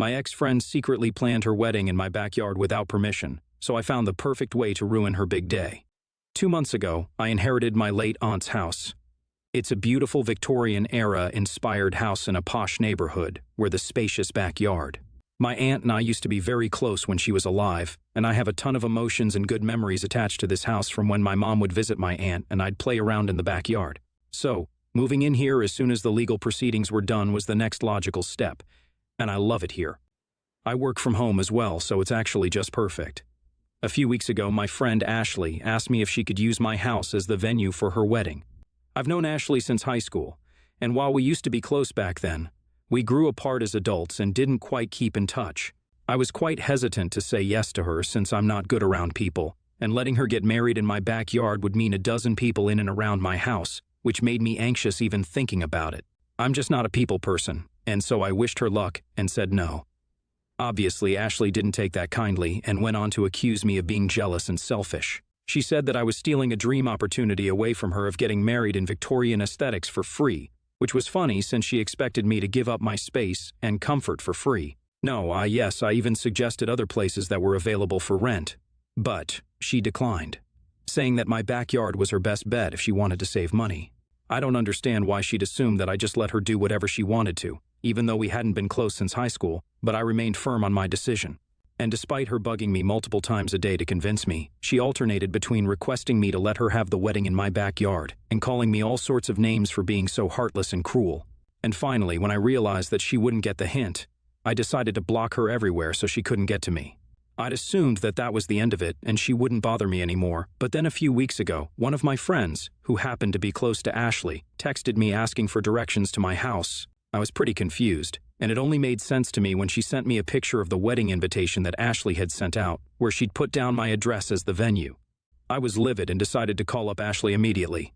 My ex-friend secretly planned her wedding in my backyard without permission, so I found the perfect way to ruin her big day. 2 months ago, I inherited my late aunt's house. It's a beautiful Victorian-era inspired house in a posh neighborhood with a spacious backyard. My aunt and I used to be very close when she was alive, and I have a ton of emotions and good memories attached to this house from when my mom would visit my aunt and I'd play around in the backyard. So, moving in here as soon as the legal proceedings were done was the next logical step, and I love it here. I work from home as well, so it's actually just perfect. A few weeks ago, my friend Ashley asked me if she could use my house as the venue for her wedding. I've known Ashley since high school, and while we used to be close back then, we grew apart as adults and didn't quite keep in touch. I was quite hesitant to say yes to her since I'm not good around people, and letting her get married in my backyard would mean a dozen people in and around my house, which made me anxious even thinking about it. I'm just not a people person, and so I wished her luck and said no. Obviously, Ashley didn't take that kindly and went on to accuse me of being jealous and selfish. She said that I was stealing a dream opportunity away from her of getting married in Victorian aesthetics for free, which was funny since she expected me to give up my space and comfort for free. No, I even suggested other places that were available for rent, but she declined, saying that my backyard was her best bet if she wanted to save money. I don't understand why she'd assumed that I just let her do whatever she wanted to, even though we hadn't been close since high school, but I remained firm on my decision. And despite her bugging me multiple times a day to convince me, she alternated between requesting me to let her have the wedding in my backyard and calling me all sorts of names for being so heartless and cruel. And finally, when I realized that she wouldn't get the hint, I decided to block her everywhere so she couldn't get to me. I'd assumed that that was the end of it and she wouldn't bother me anymore, but then a few weeks ago, one of my friends, who happened to be close to Ashley, texted me asking for directions to my house. I was pretty confused, and it only made sense to me when she sent me a picture of the wedding invitation that Ashley had sent out, where she'd put down my address as the venue. I was livid and decided to call up Ashley immediately.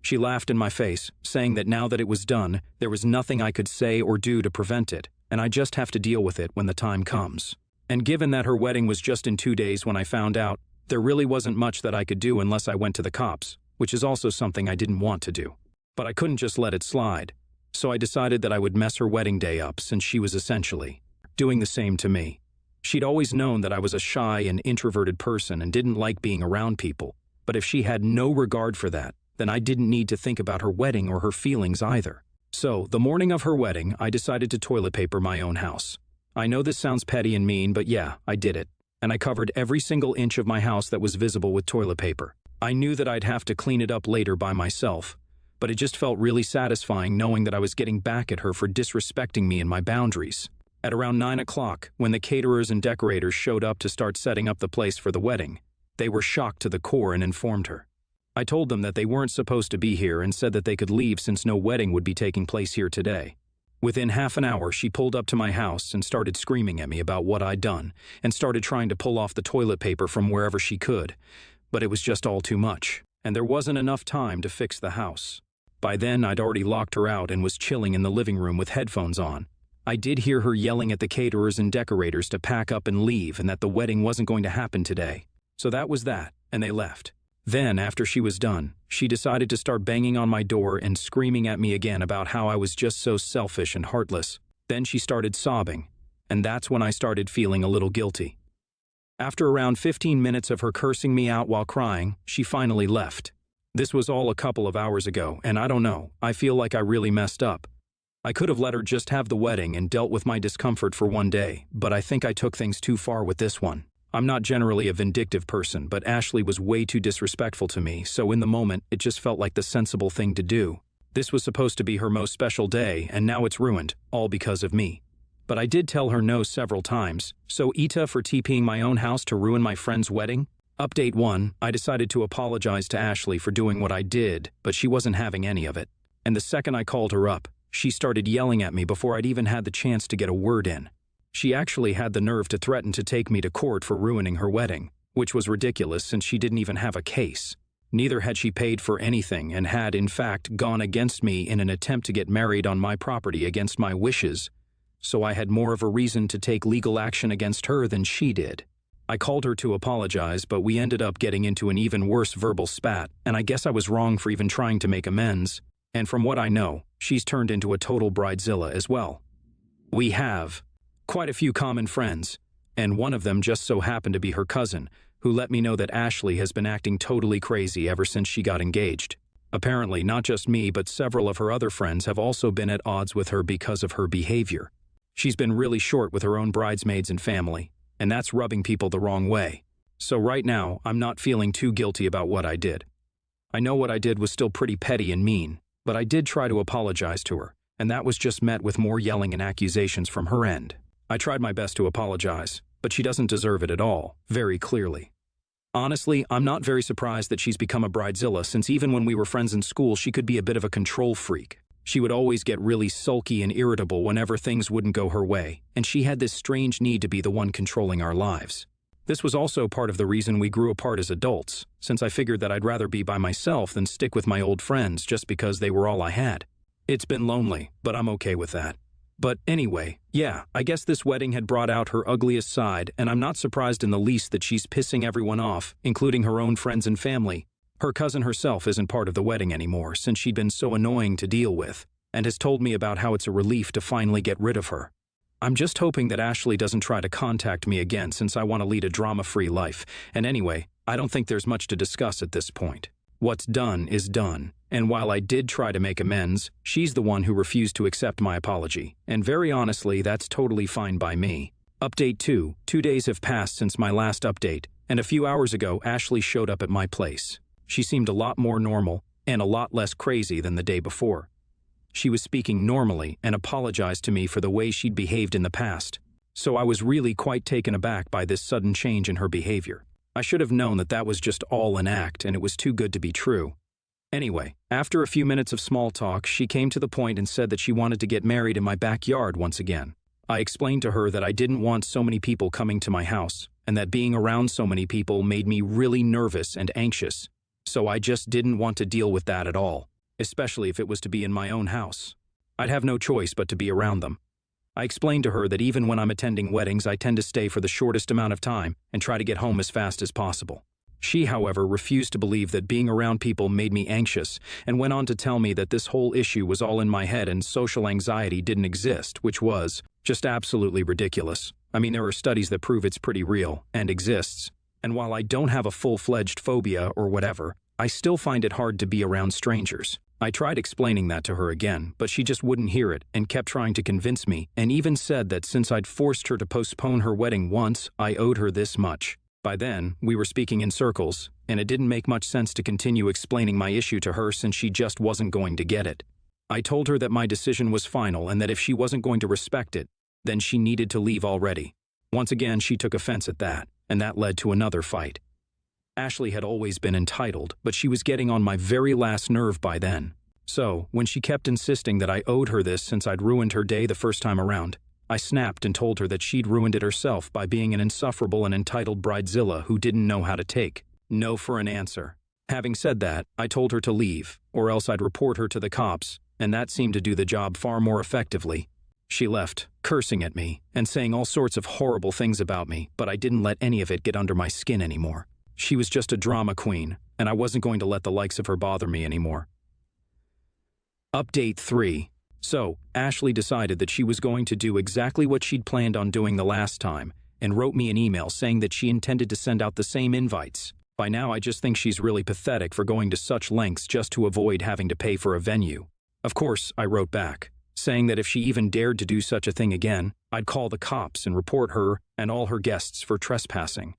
She laughed in my face, saying that now that it was done, there was nothing I could say or do to prevent it, and I just have to deal with it when the time comes. And given that her wedding was just in 2 days when I found out, there really wasn't much that I could do unless I went to the cops, which is also something I didn't want to do. But I couldn't just let it slide. So I decided that I would mess her wedding day up since she was essentially doing the same to me. She'd always known that I was a shy and introverted person and didn't like being around people, but if she had no regard for that, then I didn't need to think about her wedding or her feelings either. So, the morning of her wedding, I decided to toilet paper my own house. I know this sounds petty and mean, but yeah, I did it. And I covered every single inch of my house that was visible with toilet paper. I knew that I'd have to clean it up later by myself, but it just felt really satisfying knowing that I was getting back at her for disrespecting me and my boundaries. At around 9 o'clock, when the caterers and decorators showed up to start setting up the place for the wedding, they were shocked to the core and informed her. I told them that they weren't supposed to be here and said that they could leave since no wedding would be taking place here today. Within half an hour, she pulled up to my house and started screaming at me about what I'd done and started trying to pull off the toilet paper from wherever she could, but it was just all too much, and there wasn't enough time to fix the house. By then, I'd already locked her out and was chilling in the living room with headphones on. I did hear her yelling at the caterers and decorators to pack up and leave and that the wedding wasn't going to happen today. So that was that, and they left. Then, after she was done, she decided to start banging on my door and screaming at me again about how I was just so selfish and heartless. Then she started sobbing, and that's when I started feeling a little guilty. After around 15 minutes of her cursing me out while crying, she finally left. This was all a couple of hours ago, and I don't know, I feel like I really messed up. I could have let her just have the wedding and dealt with my discomfort for one day, but I think I took things too far with this one. I'm not generally a vindictive person, but Ashley was way too disrespectful to me, so in the moment, it just felt like the sensible thing to do. This was supposed to be her most special day, and now it's ruined, all because of me. But I did tell her no several times, so Ita for TPing my own house to ruin my friend's wedding? Update 1, I decided to apologize to Ashley for doing what I did, but she wasn't having any of it. And the second I called her up, she started yelling at me before I'd even had the chance to get a word in. She actually had the nerve to threaten to take me to court for ruining her wedding, which was ridiculous since she didn't even have a case. Neither had she paid for anything and had, in fact, gone against me in an attempt to get married on my property against my wishes, so I had more of a reason to take legal action against her than she did. I called her to apologize, but we ended up getting into an even worse verbal spat, and I guess I was wrong for even trying to make amends. And from what I know, she's turned into a total bridezilla as well. We have quite a few common friends, and one of them just so happened to be her cousin, who let me know that Ashley has been acting totally crazy ever since she got engaged. Apparently, not just me, but several of her other friends have also been at odds with her because of her behavior. She's been really short with her own bridesmaids and family, and that's rubbing people the wrong way. So right now, I'm not feeling too guilty about what I did. I know what I did was still pretty petty and mean, but I did try to apologize to her, and that was just met with more yelling and accusations from her end. I tried my best to apologize, but she doesn't deserve it at all, very clearly. Honestly, I'm not very surprised that she's become a bridezilla, since even when we were friends in school, she could be a bit of a control freak. She would always get really sulky and irritable whenever things wouldn't go her way, and she had this strange need to be the one controlling our lives. This was also part of the reason we grew apart as adults, since I figured that I'd rather be by myself than stick with my old friends just because they were all I had. It's been lonely, but I'm okay with that. But anyway, yeah, I guess this wedding had brought out her ugliest side, and I'm not surprised in the least that she's pissing everyone off, including her own friends and family. Her cousin herself isn't part of the wedding anymore, since she'd been so annoying to deal with, and has told me about how it's a relief to finally get rid of her. I'm just hoping that Ashley doesn't try to contact me again, since I want to lead a drama-free life, and anyway, I don't think there's much to discuss at this point. What's done is done, and while I did try to make amends, she's the one who refused to accept my apology, and very honestly, that's totally fine by me. Update 2. 2 days have passed since my last update, and a few hours ago, Ashley showed up at my place. She seemed a lot more normal, and a lot less crazy than the day before. She was speaking normally and apologized to me for the way she'd behaved in the past, so I was really quite taken aback by this sudden change in her behavior. I should have known that that was just all an act and it was too good to be true. Anyway, after a few minutes of small talk, she came to the point and said that she wanted to get married in my backyard once again. I explained to her that I didn't want so many people coming to my house, and that being around so many people made me really nervous and anxious, so I just didn't want to deal with that at all, especially if it was to be in my own house. I'd have no choice but to be around them. I explained to her that even when I'm attending weddings, I tend to stay for the shortest amount of time and try to get home as fast as possible. She, however, refused to believe that being around people made me anxious and went on to tell me that this whole issue was all in my head and social anxiety didn't exist, which was just absolutely ridiculous. I mean, there are studies that prove it's pretty real and exists, and while I don't have a full-fledged phobia or whatever, I still find it hard to be around strangers. I tried explaining that to her again, but she just wouldn't hear it and kept trying to convince me, and even said that since I'd forced her to postpone her wedding once, I owed her this much. By then, we were speaking in circles, and it didn't make much sense to continue explaining my issue to her since she just wasn't going to get it. I told her that my decision was final and that if she wasn't going to respect it, then she needed to leave already. Once again, she took offense at that, and that led to another fight. Ashley had always been entitled, but she was getting on my very last nerve by then. So, when she kept insisting that I owed her this since I'd ruined her day the first time around, I snapped and told her that she'd ruined it herself by being an insufferable and entitled bridezilla who didn't know how to take no for an answer. Having said that, I told her to leave, or else I'd report her to the cops, and that seemed to do the job far more effectively. She left, cursing at me and saying all sorts of horrible things about me, but I didn't let any of it get under my skin anymore. She was just a drama queen, and I wasn't going to let the likes of her bother me anymore. Update 3. So, Ashley decided that she was going to do exactly what she'd planned on doing the last time, and wrote me an email saying that she intended to send out the same invites. By now, I just think she's really pathetic for going to such lengths just to avoid having to pay for a venue. Of course, I wrote back, saying that if she even dared to do such a thing again, I'd call the cops and report her and all her guests for trespassing,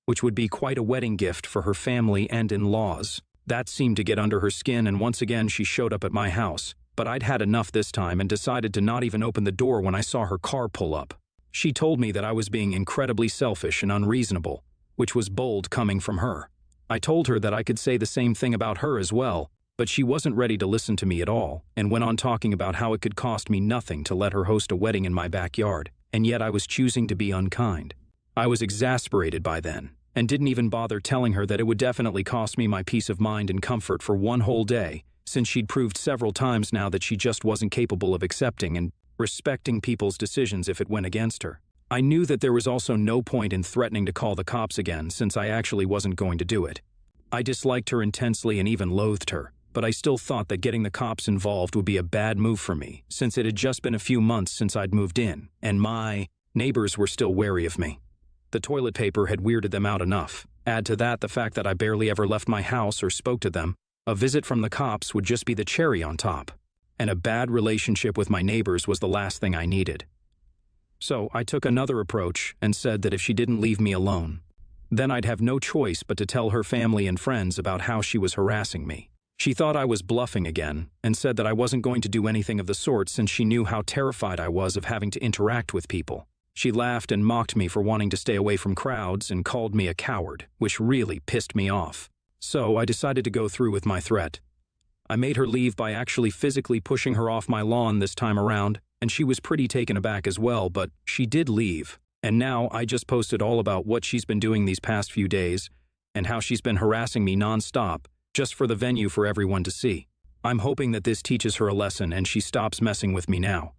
which would be quite a wedding gift for her family and in-laws. That seemed to get under her skin, and once again she showed up at my house, but I'd had enough this time and decided to not even open the door when I saw her car pull up. She told me that I was being incredibly selfish and unreasonable, which was bold coming from her. I told her that I could say the same thing about her as well, but she wasn't ready to listen to me at all, and went on talking about how it could cost me nothing to let her host a wedding in my backyard, and yet I was choosing to be unkind. I was exasperated by then, and didn't even bother telling her that it would definitely cost me my peace of mind and comfort for one whole day, since she'd proved several times now that she just wasn't capable of accepting and respecting people's decisions if it went against her. I knew that there was also no point in threatening to call the cops again, since I actually wasn't going to do it. I disliked her intensely and even loathed her, but I still thought that getting the cops involved would be a bad move for me, since it had just been a few months since I'd moved in, and my Neighbors were still wary of me. The toilet paper had weirded them out enough. Add to that the fact that I barely ever left my house or spoke to them. A visit from the cops would just be the cherry on top. And a bad relationship with my neighbors was the last thing I needed. So I took another approach and said that if she didn't leave me alone, then I'd have no choice but to tell her family and friends about how she was harassing me. She thought I was bluffing again and said that I wasn't going to do anything of the sort since she knew how terrified I was of having to interact with people. She laughed and mocked me for wanting to stay away from crowds and called me a coward, which really pissed me off. So I decided to go through with my threat. I made her leave by actually physically pushing her off my lawn this time around, and she was pretty taken aback as well, but she did leave. And now I just posted all about what she's been doing these past few days and how she's been harassing me nonstop, just for the venue for everyone to see. I'm hoping that this teaches her a lesson and she stops messing with me now.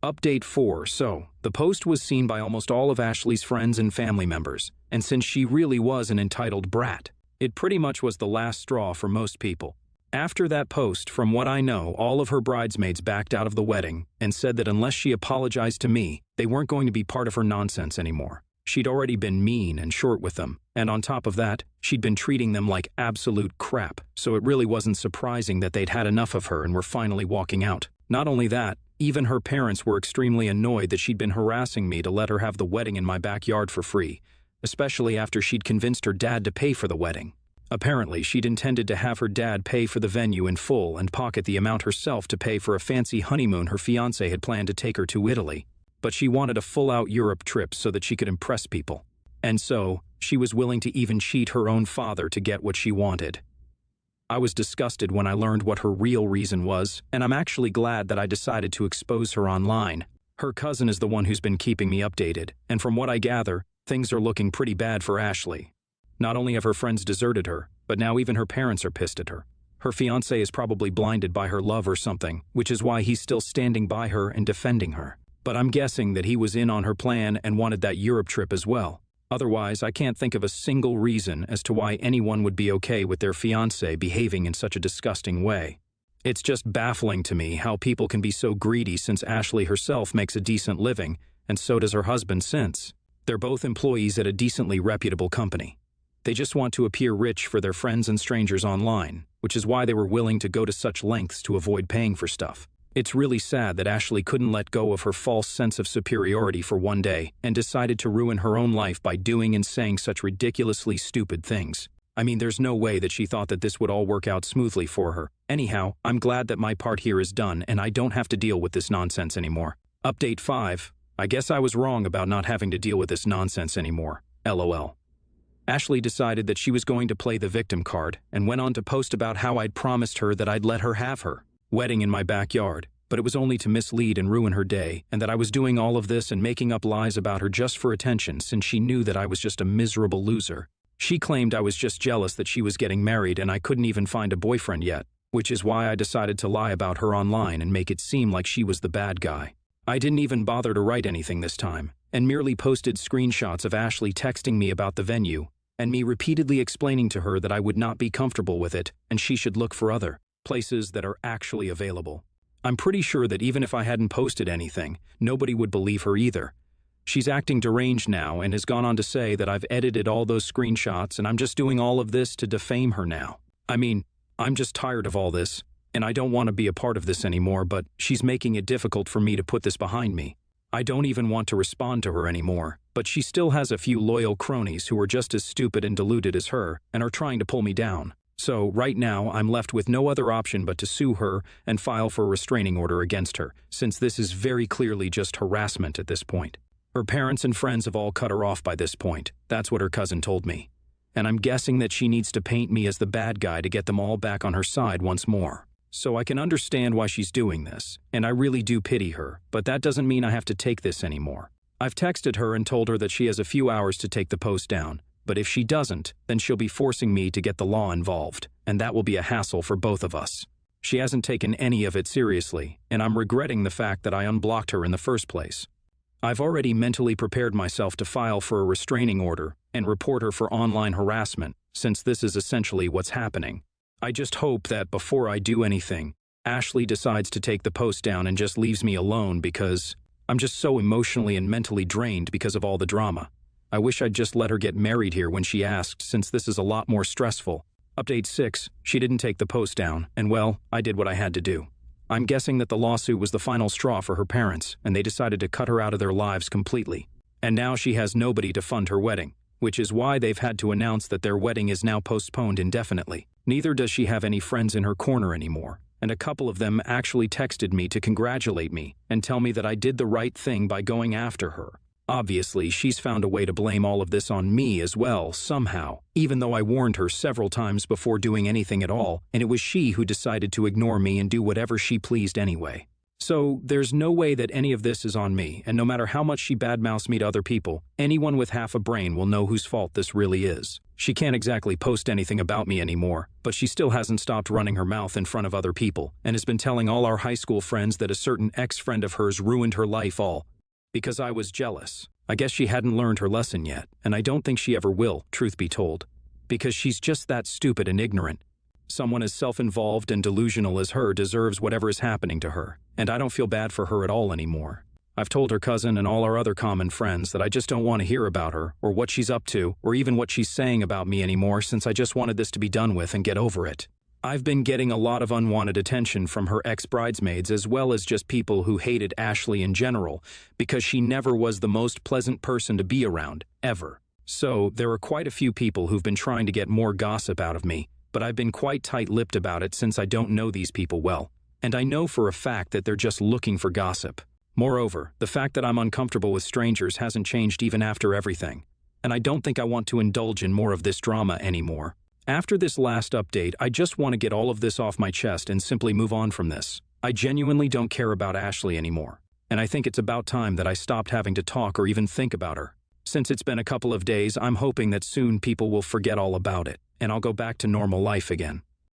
Update 4. So, the post was seen by almost all of Ashley's friends and family members, and since she really was an entitled brat, it pretty much was the last straw for most people. After that post, from what I know, all of her bridesmaids backed out of the wedding and said that unless she apologized to me, they weren't going to be part of her nonsense anymore. She'd already been mean and short with them, and on top of that, she'd been treating them like absolute crap, so it really wasn't surprising that they'd had enough of her and were finally walking out. Not only that, even her parents were extremely annoyed that she'd been harassing me to let her have the wedding in my backyard for free, especially after she'd convinced her dad to pay for the wedding. Apparently, she'd intended to have her dad pay for the venue in full and pocket the amount herself to pay for a fancy honeymoon her fiancé had planned to take her to Italy. But she wanted a full-out Europe trip so that she could impress people. And so, she was willing to even cheat her own father to get what she wanted. I was disgusted when I learned what her real reason was, and I'm actually glad that I decided to expose her online. Her cousin is the one who's been keeping me updated, and from what I gather, things are looking pretty bad for Ashley. Not only have her friends deserted her, but now even her parents are pissed at her. Her fiancé is probably blinded by her love or something, which is why he's still standing by her and defending her. But I'm guessing that he was in on her plan and wanted that Europe trip as well. Otherwise, I can't think of a single reason as to why anyone would be okay with their fiancé behaving in such a disgusting way. It's just baffling to me how people can be so greedy since Ashley herself makes a decent living, and so does her husband since. They're both employees at a decently reputable company. They just want to appear rich for their friends and strangers online, which is why they were willing to go to such lengths to avoid paying for stuff. It's really sad that Ashley couldn't let go of her false sense of superiority for one day and decided to ruin her own life by doing and saying such ridiculously stupid things. I mean, there's no way that she thought that this would all work out smoothly for her. Anyhow, I'm glad that my part here is done and I don't have to deal with this nonsense anymore. Update 5. I guess I was wrong about not having to deal with this nonsense anymore. LOL. Ashley decided that she was going to play the victim card and went on to post about how I'd promised her that I'd let her have her wedding in my backyard, but it was only to mislead and ruin her day, and that I was doing all of this and making up lies about her just for attention since she knew that I was just a miserable loser. She claimed I was just jealous that she was getting married and I couldn't even find a boyfriend yet, which is why I decided to lie about her online and make it seem like she was the bad guy. I didn't even bother to write anything this time, and merely posted screenshots of Ashley texting me about the venue, and me repeatedly explaining to her that I would not be comfortable with it and she should look for other places that are actually available. I'm pretty sure that even if I hadn't posted anything, nobody would believe her either. She's acting deranged now and has gone on to say that I've edited all those screenshots and I'm just doing all of this to defame her now. I mean, I'm just tired of all this, and I don't want to be a part of this anymore, but she's making it difficult for me to put this behind me. I don't even want to respond to her anymore, but she still has a few loyal cronies who are just as stupid and deluded as her and are trying to pull me down. So right now, I'm left with no other option but to sue her and file for a restraining order against her, since this is very clearly just harassment at this point. Her parents and friends have all cut her off by this point. That's what her cousin told me. And I'm guessing that she needs to paint me as the bad guy to get them all back on her side once more. So I can understand why she's doing this, and I really do pity her, but that doesn't mean I have to take this anymore. I've texted her and told her that she has a few hours to take the post down, but if she doesn't, then she'll be forcing me to get the law involved, and that will be a hassle for both of us. She hasn't taken any of it seriously, and I'm regretting the fact that I unblocked her in the first place. I've already mentally prepared myself to file for a restraining order and report her for online harassment, since this is essentially what's happening. I just hope that before I do anything, Ashley decides to take the post down and just leaves me alone because I'm just so emotionally and mentally drained because of all the drama. I wish I'd just let her get married here when she asked, since this is a lot more stressful. Update 6, she didn't take the post down, and well, I did what I had to do. I'm guessing that the lawsuit was the final straw for her parents, and they decided to cut her out of their lives completely. And now she has nobody to fund her wedding, which is why they've had to announce that their wedding is now postponed indefinitely. Neither does she have any friends in her corner anymore, and a couple of them actually texted me to congratulate me and tell me that I did the right thing by going after her. Obviously, she's found a way to blame all of this on me as well, somehow, even though I warned her several times before doing anything at all, and it was she who decided to ignore me and do whatever she pleased anyway. So, there's no way that any of this is on me, and no matter how much she badmouths me to other people, anyone with half a brain will know whose fault this really is. She can't exactly post anything about me anymore, but she still hasn't stopped running her mouth in front of other people, and has been telling all our high school friends that a certain ex-friend of hers ruined her life all because I was jealous. I guess she hadn't learned her lesson yet, and I don't think she ever will, truth be told, because she's just that stupid and ignorant. Someone as self-involved and delusional as her deserves whatever is happening to her, and I don't feel bad for her at all anymore. I've told her cousin and all our other common friends that I just don't want to hear about her, or what she's up to, or even what she's saying about me anymore, since I just wanted this to be done with and get over it. I've been getting a lot of unwanted attention from her ex-bridesmaids as well as just people who hated Ashley in general, because she never was the most pleasant person to be around, ever. So, there are quite a few people who've been trying to get more gossip out of me, but I've been quite tight-lipped about it since I don't know these people well, and I know for a fact that they're just looking for gossip. Moreover, the fact that I'm uncomfortable with strangers hasn't changed even after everything, and I don't think I want to indulge in more of this drama anymore. After this last update, I just want to get all of this off my chest and simply move on from this. I genuinely don't care about Ashley anymore, and I think it's about time that I stopped having to talk or even think about her. Since it's been a couple of days, I'm hoping that soon people will forget all about it, and I'll go back to normal life again.